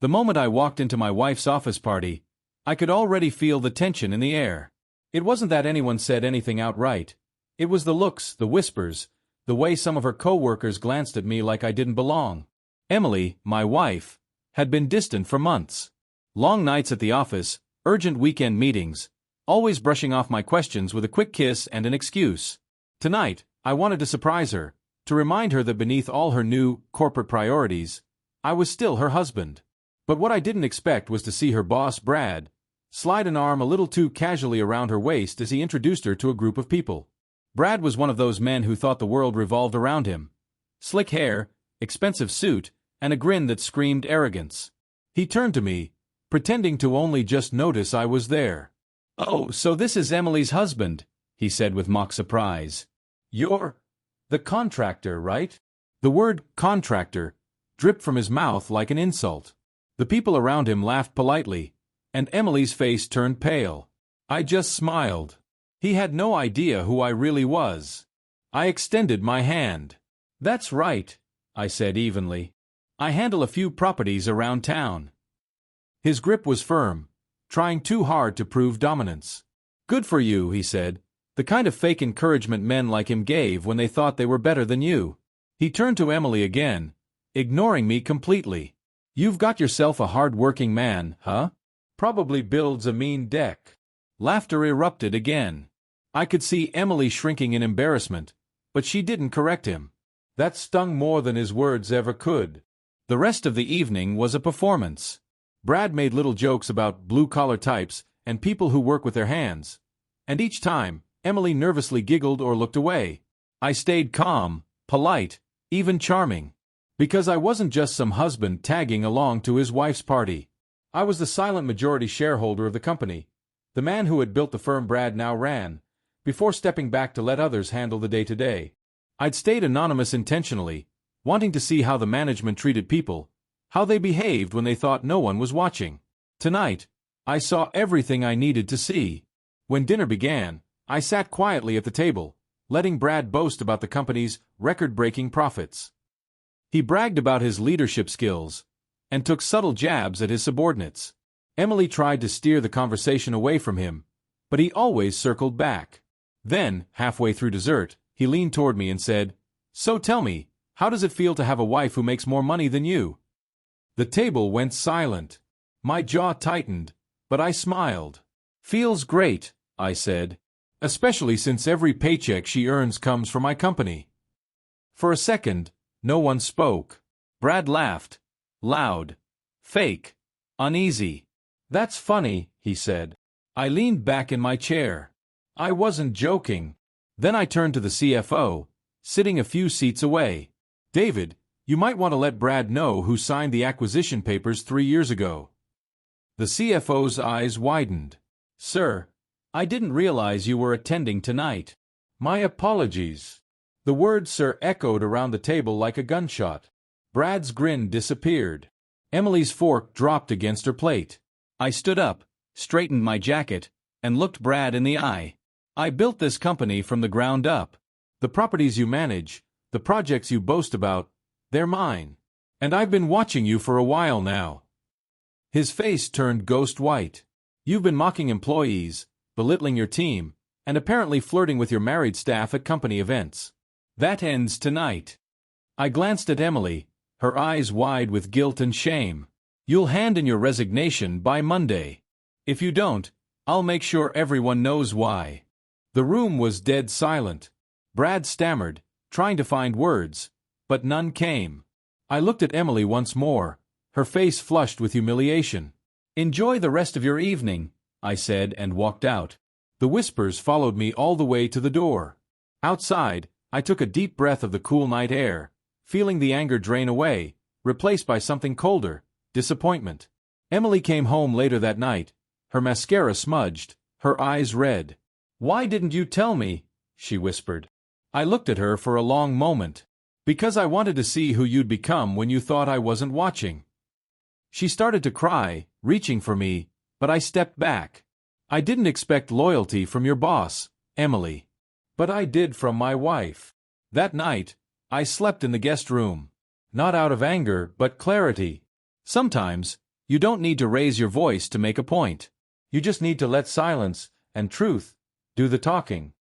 The moment I walked into my wife's office party, I could already feel the tension in the air. It wasn't that anyone said anything outright. It was the looks, the whispers, the way some of her co-workers glanced at me like I didn't belong. Emily, my wife, had been distant for months. Long nights at the office, urgent weekend meetings, always brushing off my questions with a quick kiss and an excuse. Tonight, I wanted to surprise her, to remind her that beneath all her new, corporate priorities, I was still her husband. But what I didn't expect was to see her boss, Brad, slide an arm a little too casually around her waist as he introduced her to a group of people. Brad was one of those men who thought the world revolved around him. Slick hair, expensive suit, and a grin that screamed arrogance. He turned to me, pretending to only just notice I was there. "Oh, so this is Emily's husband," he said with mock surprise. "You're the contractor, right?" The word contractor dripped from his mouth like an insult. The people around him laughed politely, and Emily's face turned pale. I just smiled. He had no idea who I really was. I extended my hand. "That's right," I said evenly. "I handle a few properties around town." His grip was firm, trying too hard to prove dominance. "Good for you," he said, the kind of fake encouragement men like him gave when they thought they were better than you. He turned to Emily again, ignoring me completely. "You've got yourself a hard-working man, huh? Probably builds a mean deck." Laughter erupted again. I could see Emily shrinking in embarrassment, but she didn't correct him. That stung more than his words ever could. The rest of the evening was a performance. Brad made little jokes about blue-collar types and people who work with their hands, and each time, Emily nervously giggled or looked away. I stayed calm, polite, even charming. Because I wasn't just some husband tagging along to his wife's party. I was the silent majority shareholder of the company, the man who had built the firm Brad now ran, before stepping back to let others handle the day-to-day. I'd stayed anonymous intentionally, wanting to see how the management treated people, how they behaved when they thought no one was watching. Tonight, I saw everything I needed to see. When dinner began, I sat quietly at the table, letting Brad boast about the company's record-breaking profits. He bragged about his leadership skills, and took subtle jabs at his subordinates. Emily tried to steer the conversation away from him, but he always circled back. Then, halfway through dessert, he leaned toward me and said, "So tell me, how does it feel to have a wife who makes more money than you?" The table went silent. My jaw tightened, but I smiled. "Feels great," I said. "Especially since every paycheck she earns comes from my company." For a second, no one spoke. Brad laughed. Loud. Fake. Uneasy. "That's funny," he said. I leaned back in my chair. I wasn't joking. Then I turned to the CFO, sitting a few seats away. "David, you might want to let Brad know who signed the acquisition papers 3 years ago." The CFO's eyes widened. "Sir, I didn't realize you were attending tonight. My apologies." The word "sir" echoed around the table like a gunshot. Brad's grin disappeared. Emily's fork dropped against her plate. I stood up, straightened my jacket, and looked Brad in the eye. "I built this company from the ground up. The properties you manage, the projects you boast about, they're mine. And I've been watching you for a while now." His face turned ghost white. "You've been mocking employees, belittling your team, and apparently flirting with your married staff at company events. That ends tonight." I glanced at Emily, her eyes wide with guilt and shame. "You'll hand in your resignation by Monday. If you don't, I'll make sure everyone knows why." The room was dead silent. Brad stammered, trying to find words, but none came. I looked at Emily once more, her face flushed with humiliation. "Enjoy the rest of your evening," I said and walked out. The whispers followed me all the way to the door. Outside, I took a deep breath of the cool night air, feeling the anger drain away, replaced by something colder, disappointment. Emily came home later that night, her mascara smudged, her eyes red. "Why didn't you tell me?" she whispered. I looked at her for a long moment. "Because I wanted to see who you'd become when you thought I wasn't watching." She started to cry, reaching for me, but I stepped back. "I didn't expect loyalty from your boss, Emily. But I did from my wife." That night, I slept in the guest room. Not out of anger, but clarity. Sometimes, You don't need to raise your voice to make a point. You just need to let silence and truth do the talking.